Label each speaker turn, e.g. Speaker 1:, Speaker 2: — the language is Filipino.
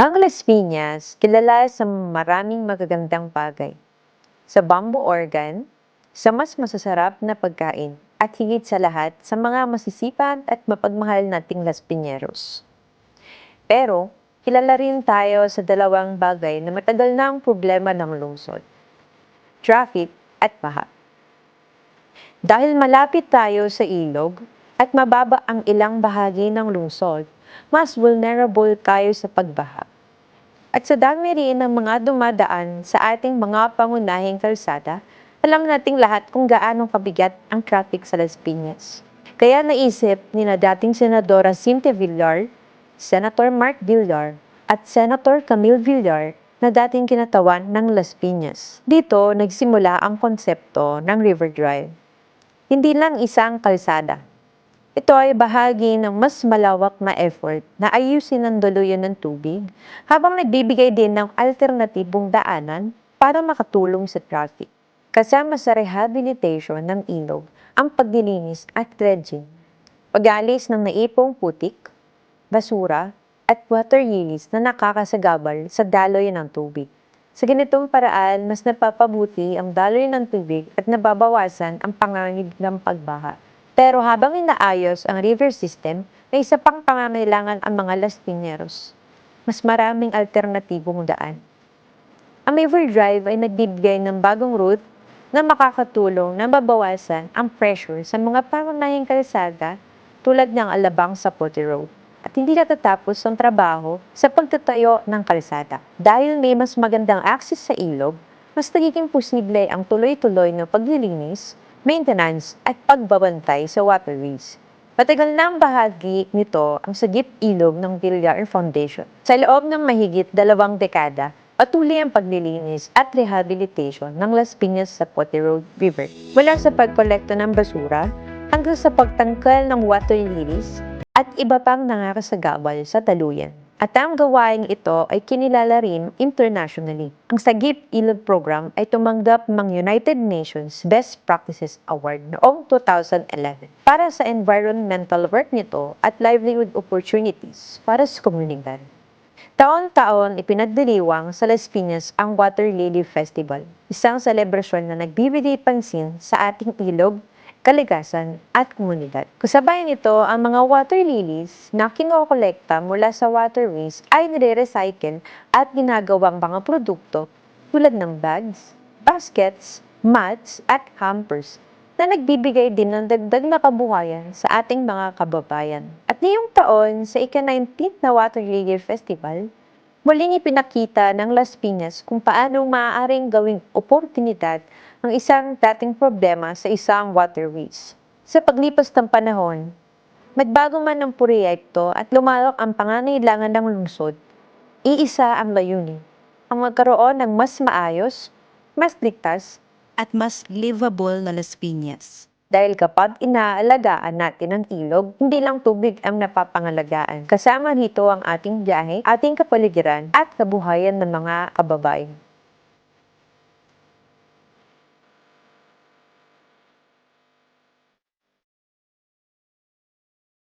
Speaker 1: Ang Las Piñas, kilala sa maraming magagandang bagay. Sa bamboo organ, sa mas masasarap na pagkain, at higit sa lahat sa mga masisipan at mapagmahal nating Las Piñeros. Pero, kilala rin tayo sa dalawang bagay na matagal na ang problema ng lungsod. Traffic at baha. Dahil malapit tayo sa ilog at mababa ang ilang bahagi ng lungsod, mas vulnerable tayo sa pagbaha. At sa dami rin ng mga dumadaan sa ating mga pangunahing kalsada, alam nating lahat kung gaano kabigat ang traffic sa Las Piñas. Kaya naisip ni na dating Senadora Cynthia Villar, Senator Mark Villar, at Senator Camille Villar na dating kinatawan ng Las Piñas. Dito nagsimula ang konsepto ng River Drive. Hindi lang isang kalsada. Ito ay bahagi ng mas malawak na effort na ayusin ang daluyan ng tubig habang nagbibigay din ng alternatibong daanan para makatulong sa traffic. Kasama sa rehabilitation ng ilog ang paglilinis at dredging, pag-alis ng naipong putik, basura, at water lilies na nakakasagabal sa daloy ng tubig. Sa ganitong paraan, mas napapabuti ang daloy ng tubig at nababawasan ang panganib ng pagbaha. Pero habang inaayos ang river system, may isa pang pangangailangan ang mga Las Piñeros. Mas maraming alternatibong daan. Ang River Drive ay nagbibigay ng bagong route na makakatulong na mabawasan ang pressure sa mga pangunahing kalsada tulad ng Alabang sa Pote Road. At hindi natatapos ang trabaho sa pagtatayo ng kalsada. Dahil may mas magandang access sa ilog, mas nagiging posible ang tuloy-tuloy na paglilinis, maintenance at pagbabantay sa waterways. Matagal na ang bahagi nito ang sagip ilog ng Villar Foundation. Sa loob ng mahigit 2 dekada, patuloy ang paglilinis at rehabilitation ng Las Piñas sa Pote Road River. Mula sa pagkolekta ng basura hanggang sa pagtangkal ng water lilies at iba pang nakakasagabal sa daluyan. At ang gawaing ito ay kinilala rin internationally. Ang Sagip Ilog Program ay tumanggap ng United Nations Best Practices Award noong 2011 para sa environmental work nito at livelihood opportunities para sa komunidad. Taon-taon ipinagdiriwang sa Las Piñas ang Water Lily Festival, isang selebrasyon na nagbibigay pansin sa ating ilog, kalikasan at komunidad. Kasabay nito, ang mga water lilies na kinokolekta mula sa waterways ay nire-recycle at ginagawang mga produkto tulad ng bags, baskets, mats at hampers na nagbibigay din ng dagdag na kabuhayan sa ating mga kababayan. At ngayong taon, sa ika-19th na Water Lily Festival, muling ipinakita ng Las Piñas kung paano maaaring gawing oportunidad ang isang dating problema sa isang waterways. Sa paglipas ng panahon, magbago man ang proyekto at lumalak ang pangangailangan ng lungsod, iisa ang layunin, ang magkaroon ng mas maayos, mas ligtas,
Speaker 2: at mas livable na Las Piñas.
Speaker 1: dahil kapag inaalagaan natin ang ilog, hindi lang tubig ang napapangalagaan. Kasama nito ang ating biyahe, ating kapaligiran, at kabuhayan ng mga kababayan.